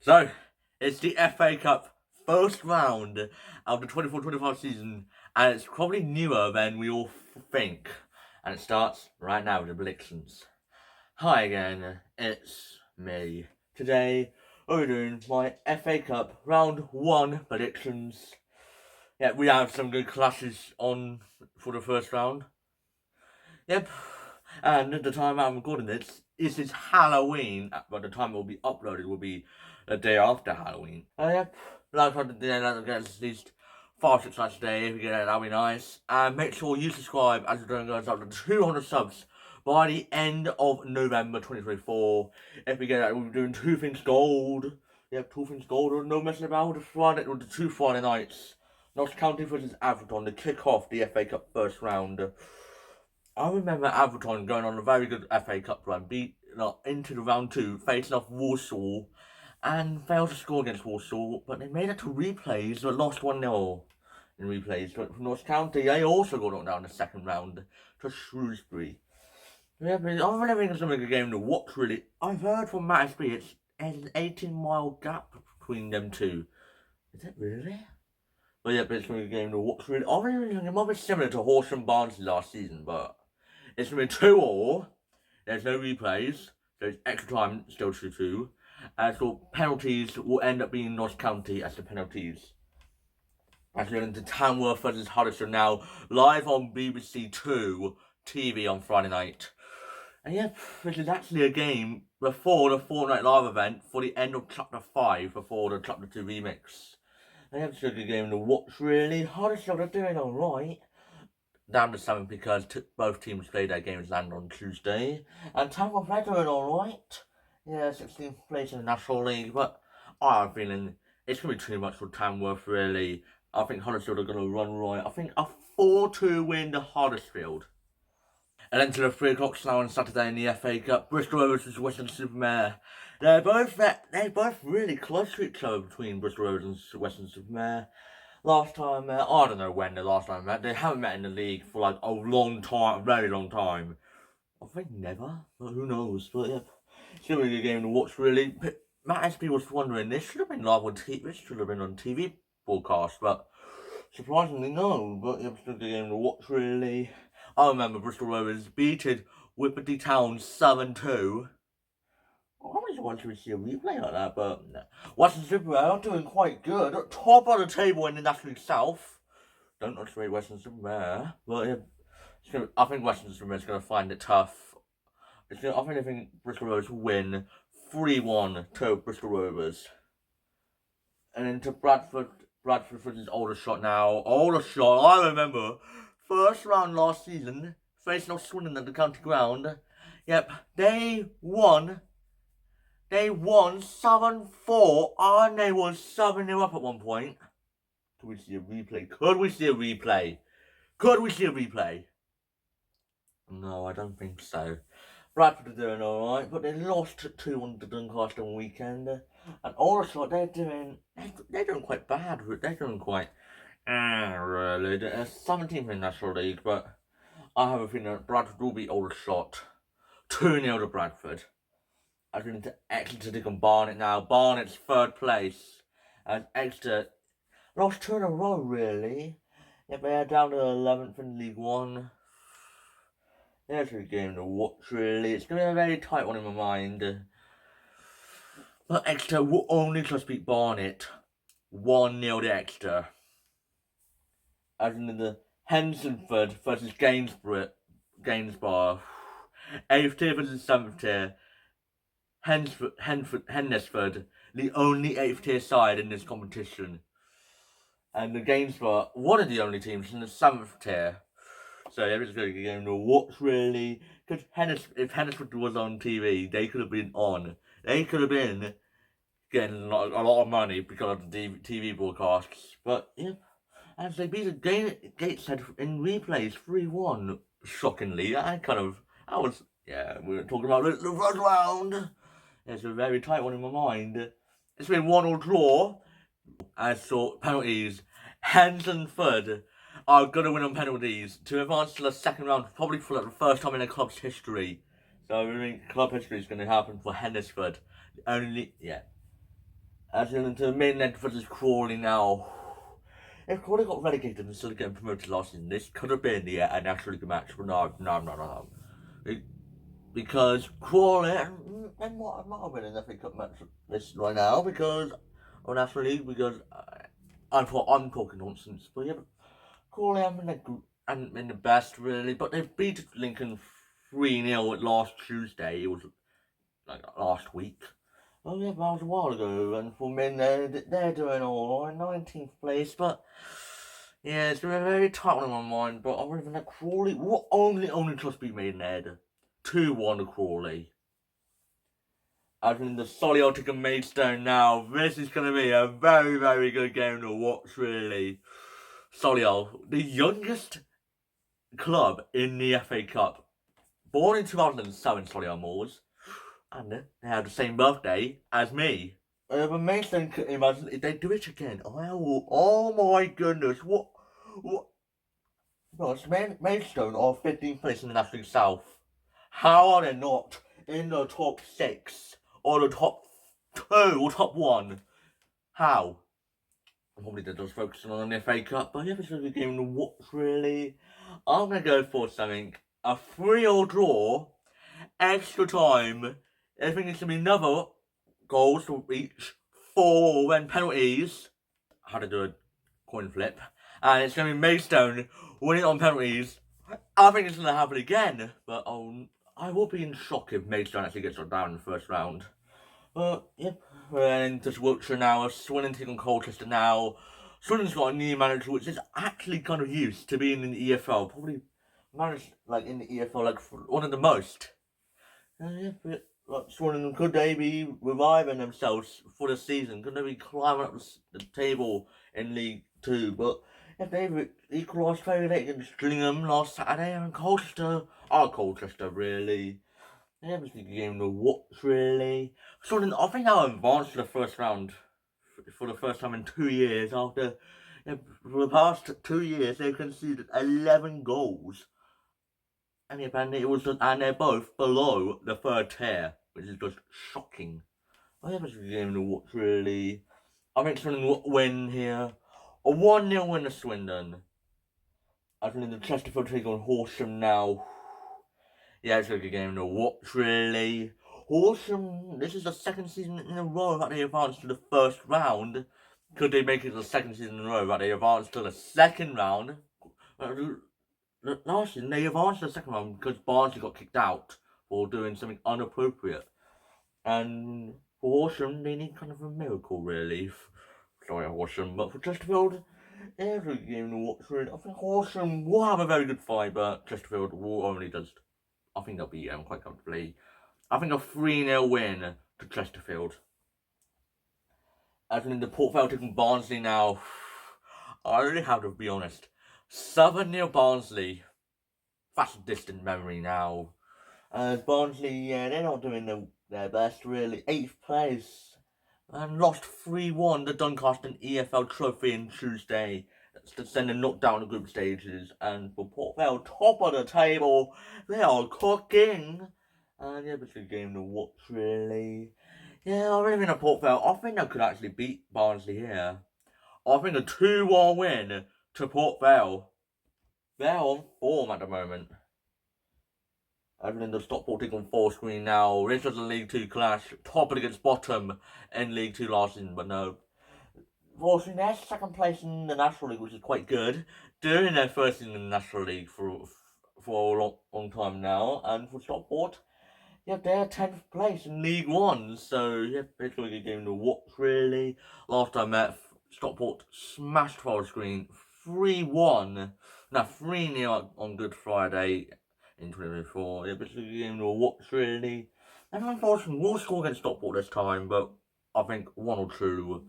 So, it's the FA Cup first round of the 24-25 season, and it's probably newer than we all think. And it starts right now with the predictions. Hi again, it's me. Today, we're doing my FA Cup round 1 predictions. Yeah, we have some good clashes on for the first round. Yep, and at the time I'm recording this is Halloween, but the time it will be uploaded will be the day after Halloween. Yep, like I did, get at least 5-6 likes a day. If you get it, that'll be nice. And make sure you subscribe as we're doing goes up to 200 subs by the end of November 2024. If we get that, we'll be doing 2 things gold. Yep, 2 things gold, no messing about with Friday, with the 2 Friday nights. Notts County versus Everton to kick off the FA Cup first round. I remember Everton going on a very good FA Cup run, into the round 2, facing off Walsall, and failed to score against Walsall, but they made it to replays, but lost 1-0 in replays. But from Notts County, they also got knocked down in the second round to Shrewsbury. Yeah, but I really think it's going to be a game to watch, really. I've heard from Matt SB, it's an 18-mile gap between them two. Is it really? But yeah, but it's going to be a game to watch, really. I really think it might be similar to Horsham Barnsley last season, but it's going to be 2-2. There's no replays. There's extra time still 2-2. So penalties will end up being Notts County as the penalties. As we're into Tamworth versus Huddersfield now, live on BBC 2 TV on Friday night. And yeah, this is actually a game before the Fortnite Live event for the end of Chapter 5 before the Chapter 2 remix. And yeah, it's a good game to watch, really. Huddersfield are doing alright. Down to 7 because both teams played their games land on Tuesday. And Tamworth are doing alright. Yeah, 16th place in the National League, but I have a feeling it's going to be too much for Tamworth, really. I think Huddersfield are going to run right. I think a 4-2 win to Huddersfield. And then to the 3 o'clock slot on Saturday in the FA Cup, Bristol Rovers versus Western-Super-Mare. They're both really close to each other between Bristol Rovers and Western-Super-Mare. Last time, I don't know when the last time met. They haven't met in the league for like a long time, a very long time. I think never, but who knows? But yeah, it's gonna be a good game to watch, really. But Matt SB was wondering, this should have been live on TV. This should have been on TV broadcast, but surprisingly no. But yeah, it's a good game to watch, really. I remember Bristol Rovers beating Whitby Town 7-2. I always wanted to see a replay like that, but no. Western-Super-Mare are doing quite good. At top of the table in the National South. Don't underrate Western-Super-Mare, but yeah, I think Western-Super-Mare is going to find it tough. I think Bristol Rovers will win 3-1 to Bristol Rovers. And then to Bradford versus Aldershot now. Aldershot, I remember, first round last season, facing off Swindon at the county ground. Yep, they won 7-4, and they were 7-0 up at one point. Could we see a replay? Could we see a replay? No, I don't think so. Bradford are doing alright, but they lost 2-1 to Doncaster on weekend. And Aldershot, they're doing quite bad. They're doing quite, really. They're 17th in the National League, but I have a feeling that Bradford will beat Aldershot 2-0 to Bradford. I'm going to Exeter to take on Barnet now. Barnet's 3rd place. And Exeter lost 2 in a row, really. Yeah, they're down to 11th in League 1. Yeah, it's a good game to watch, really. It's going to be a very tight one in my mind. But Exeter will only just beat Barnet 1-0 to Exeter. As in the Hensonford versus Gainsborough. 8th tier versus 7th tier. Hennesford, the only 8th tier side in this competition. And the Gainsborough, one of the only teams in the 7th tier. So yeah, it's a good game to watch, really. Because if Hennesford was on TV, they could have been on. They could have been getting a lot of money because of the TV broadcasts. But yeah, as they beat the Gateshead in replays 3-1, shockingly. We were talking about the first round. It's a very tight one in my mind. It's been 1-1 draw. I saw penalties. Hensonford are going to win on penalties to advance to the second round, probably for the first time in their club's history. So I think club history is going to happen for Hennesford. As into Mainland versus Crawley now. If Crawley got relegated and still getting promoted last season, this could have been a National League match, but no. Because Crawley, and what might have been an FA Cup match this right now, because, or National League, because I'm talking nonsense, but yeah, but Crawley haven't been the best really, but they beat Lincoln 3-0 last Tuesday. It was like last week. Oh yeah, that was a while ago, and for men, they're doing all right, 19th place, but yeah, it's been a very tight one on my mind, but I would have let Crawley, what only trust be made in there. 2-1 to Crawley. As in the Solihull and Maidstone now, this is going to be a very, very good game to watch, really. Solihull, the youngest club in the FA Cup, born in 2007, Solihull Moors, and they have the same birthday as me. But Maidstone, imagine if they do it again. Oh my goodness, what? No, it's Maidstone are 15th place in the National League South. How are they not in the top 6 or the top 2 or top 1? How? I'm probably just focusing on the FA Cup, but yeah, it's a good game to watch, really. I'm going to go for something. A 3-3 draw, extra time. I think it's going to be another goals to reach 4 when penalties. How to do a coin flip. And it's going to be Maidstone winning on penalties. I think it's going to happen again, but I will be in shock if Maidstone actually gets down in the first round. But, yep, we're into Wiltshire now, Swindon taking Colchester now. Swindon's got a new manager which is actually kind of used to being in the EFL. Probably managed, like, in the EFL, like, one of the most. Yeah, like, Swindon, could they be reviving themselves for the season? Could they be climbing up the table in League 2? But if they equalised very late against Gillingham last Saturday, and Colchester, really. Yeah, it was a game to watch, really. Swindon, I think they'll advance to the first round for the first time in 2 years. After, for the past 2 years, they've conceded 11 goals. And they're both below the third tier, which is just shocking. I think it's a game to watch, really. I think Swindon will win here. A 1-0 win to Swindon. I think the Chesterfield take on Horsham now. Yeah, it's a good game to watch, really. Horsham, this is the second season in a row that they advanced to the first round. Could they make it the second season in a row that they advanced to the second round? Last season, they advanced to the second round because Barnsley got kicked out for doing something inappropriate. And for Horsham, they need kind of a miracle, really. Sorry, Horsham, but for Chesterfield, every game to watch, really. I think Horsham will have a very good fight, but Chesterfield will only just, I think they'll beat them quite comfortably. I think a 3-0 win to Chesterfield. As in the Port Vale taking Barnsley now, I really have to be honest. 7-0 Barnsley. That's a distant memory now. As Barnsley, yeah, they're not doing their best, really. 8th place. And lost 3-1 the Doncaster EFL Trophy on Tuesday. To send them knocked down the group stages. And for Port Vale, top of the table, they are cooking. And yeah, it's a game to watch, really. Yeah, I really think a Port Vale, I think they could actually beat Barnsley here. I think a 2-1 win to Port Vale. They're on form at the moment. Everything the Stockport taking on full screen now. This was a League 2 clash. Top against bottom in League 2 last season, but no. Fortunately, they're second place in the National League, which is quite good. Doing their first in the National League for a long time now. And for Stockport, yeah, they're 10th place in League 1. So, yeah, it's going to be a game to watch, really. Last time I met, Stockport smashed Forest Green 3-1. Now 3-0 on Good Friday in 2024. Yeah, but it's a game to watch, really. And unfortunately, we'll score against Stockport this time, but I think 1 or 2.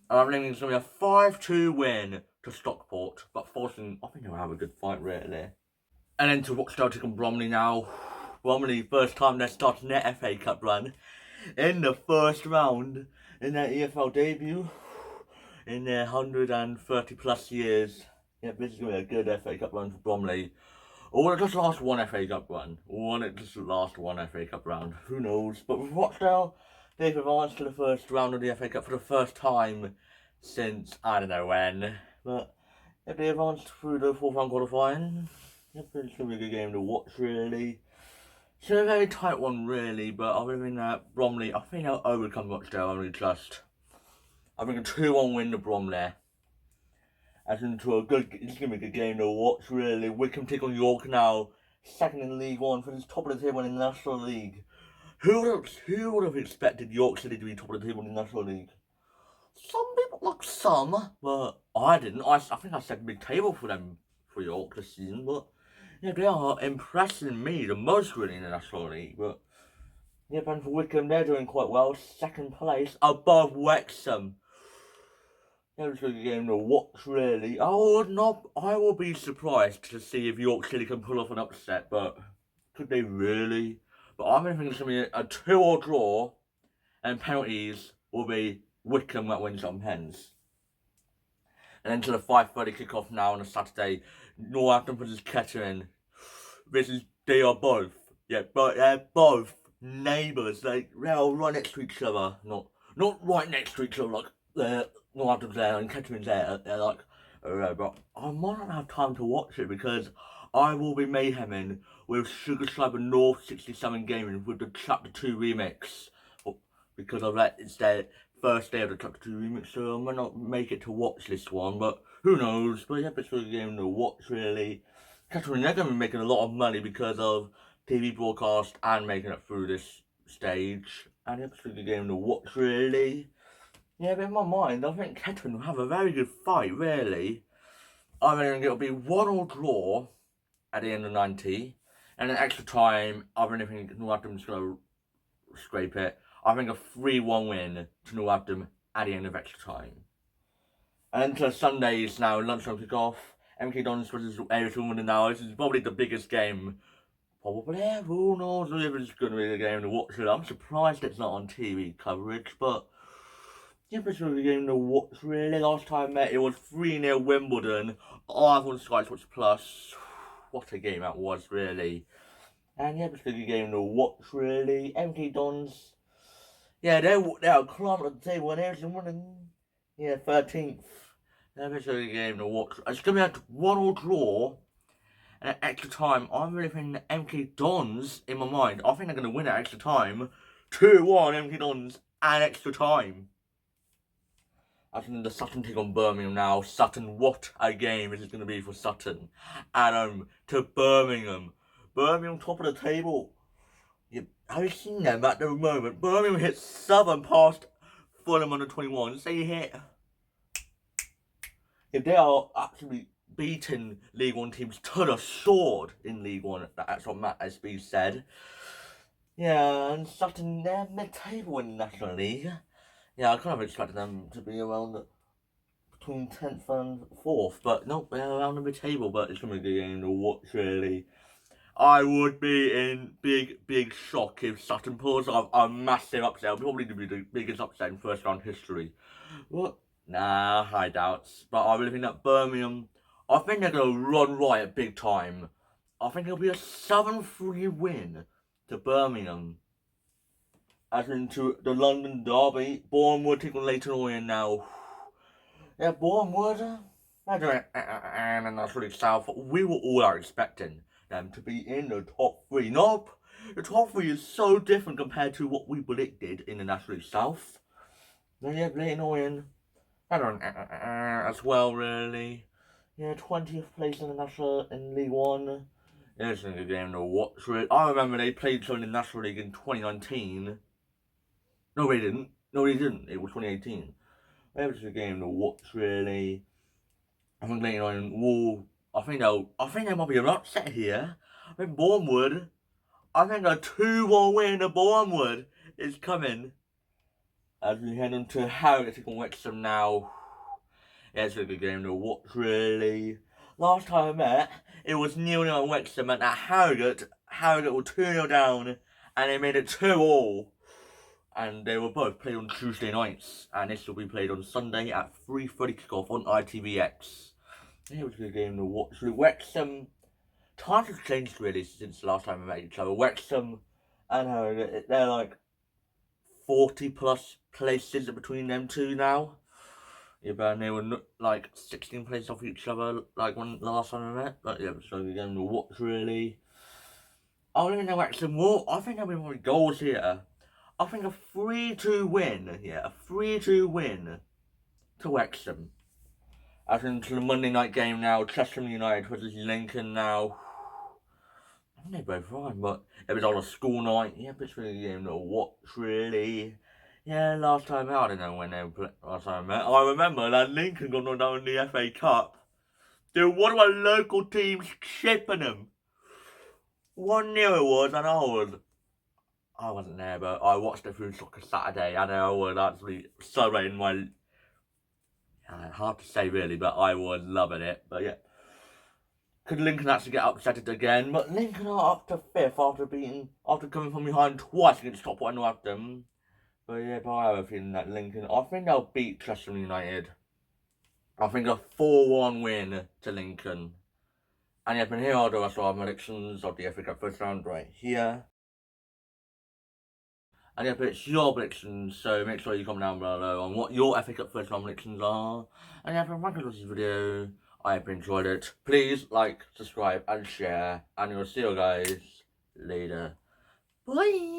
And I think it's going to be a 5-2 win to Stockport. But fortunately, I think they'll have a good fight, really. And then to Rochdale taking Bromley now. Bromley, first time they're starting their FA Cup run in the first round in their EFL debut in their 130 plus years. Yeah, this is going to be a good FA Cup run for Bromley. Or will it just last one FA Cup run? Or will it just last one FA Cup round? Who knows? But with Rochdale, They've advanced to the first round of the FA Cup for the first time since I don't know when. But if they advanced through the fourth round qualifying, it's going to be a good game to watch, really. It's a very tight one, really, but I think that Bromley, I think they'll overcome Rochdale. I think a 2-1 win to Bromley. As into it's going to be a good game to watch, really. Wickham take on York now, second in League One, for this top of the table in the National League. Who would have expected York City to be top of the table in the National League? Some people, like some, but I didn't. I think I set mid table for them for York this season, but yeah, they are impressing me the most really in the National League. But yeah, and for Wickham, they're doing quite well, second place above Wrexham. That was a good game to watch, really. I will be surprised to see if York City can pull off an upset, but could they really? But I'm going to think it's going to be a 2-2 draw, and penalties will be Wickham that wins on pens. And then to the 5:30 kickoff now on a Saturday, Northampton versus Kettering. They are both, but they're both neighbours. They'll right next to each other, not right next to each other like Northampton's there and Kettering's there. They're like, but I might not have time to watch it because I will be mayheming with Sugar Cyber North 67 Gaming with the Chapter 2 remix. Because it's their first day of the Chapter 2 remix, so I might not make it to watch this one, but who knows. But yeah, it's a good game to watch, really. Kettering, they're going to be making a lot of money because of TV broadcast and making it through this stage. And it's a good game to watch, really. Yeah, but in my mind, I think Kettering will have a very good fight, really. I think it'll be 1-1 draw at the end of 90. And in extra time, I really think Northampton's going to scrape it. I think a 3-1 win to Northampton at the end of extra time. And to Sundays now, lunchtime kickoff. MK Dons versus Swindon now. This is probably the biggest game. Probably, who knows if it's going to be the game to watch it. I'm surprised it's not on TV coverage, but yeah, it's going to be a game to watch, really. Last time I met, it was 3-0 Wimbledon. Live on Sky Sports Plus. What a game that was, really. And yeah, it's going to be a game to watch, really. MK Dons. Yeah, they're climbing the table and everything winning. Yeah, 13th. That's a game to watch. It's going to be a 1-1 draw. And at extra time, I'm really thinking the MK Dons, in my mind, I think they're going to win at extra time. 2-1 MK Dons and extra time. As in the Sutton take on Birmingham now. Sutton, what a game this is going to be for Sutton. And to Birmingham. Birmingham top of the table. Have you seen them at the moment? Birmingham hit Southern past Fulham under 21. They hit. If they are actually beating League One teams to the sword in League One, that's what Matt SB said. Yeah, and Sutton, they're mid-table in the National League. Yeah, I kind of expected them to be around between 10th and 4th, but nope, they're around the mid-table, but it's going to be a game to watch, really. I would be in big shock if Sutton pulls off a massive upset. It'll probably be the biggest upset in first round history. What? Nah, I doubt. But I really think that Birmingham, I think they're going to run riot big time. I think it'll be a 7-3 win to Birmingham. As into the London derby, Bournemouth taking on Leyton Orient now. Yeah, Bournemouth, they're doing and that's really south. We were all expecting them to be in the top 3. Nope, the top 3 is so different compared to what we predicted in the National League South. Then yeah, Leyton Orient, they're doing as well, really. Yeah, 20th place in the National in League One. Yeah, it's a good game to watch. Really. I remember they played so in the National League in 2019. No, they didn't. No, they didn't. It was 2018. It was a game to watch, really. I think Leyton Orient will. I think there might be an upset here. I think Bournemouth. I think a 2-1 win to Bournemouth is coming. As we head on to Harrogate taking Wrexham now. Yeah, it's a good game to watch, really. Last time I met, it was 0-0 on Wrexham, and at Harrogate were 2-0 down, and they made it 2-2. And they were both played on Tuesday nights, and this will be played on Sunday at 3:30 kickoff on ITVX. Yeah, it was a good game to watch. Wrexham, times have changed really since the last time we met each other. Wrexham and Harrogate, they're like 40 plus places between them two now. Yeah, but they were like 16 places off each other, like when last time I met. But yeah, so we're going to watch really. I don't even know actually more. I think there'll be more goals here. I think a 3-2 win. Yeah, a 3-2 win to Wrexham. As into the Monday night game now, Chester United versus Lincoln now. I think they both won, but it was on a school night. Yeah, but it's really a game to watch, really. Yeah, last time out, I don't know when they were last time I met. I remember that Lincoln got knocked down in the FA Cup. Dude, one of our local teams chipping them. 1-0 it was, and I wasn't there, but I watched it through Soccer Saturday, and I was actually celebrating my. Hard to say really, but I was loving it. But yeah, could Lincoln actually get upset it again? But Lincoln are up to 5th after coming from behind twice against top one Northampton. But yeah, but I have a feeling that Lincoln, I think they'll beat Chester United. I think a 4-1 win to Lincoln. And yeah, and here are the rest of our predictions of the FA Cup first round right here. And yeah, but it's your predictions, so make sure you comment down below on what your FA Cup first round predictions are. And yeah, if you like this video, I hope you enjoyed it. Please like, subscribe, and share. And we'll see you guys later. Bye!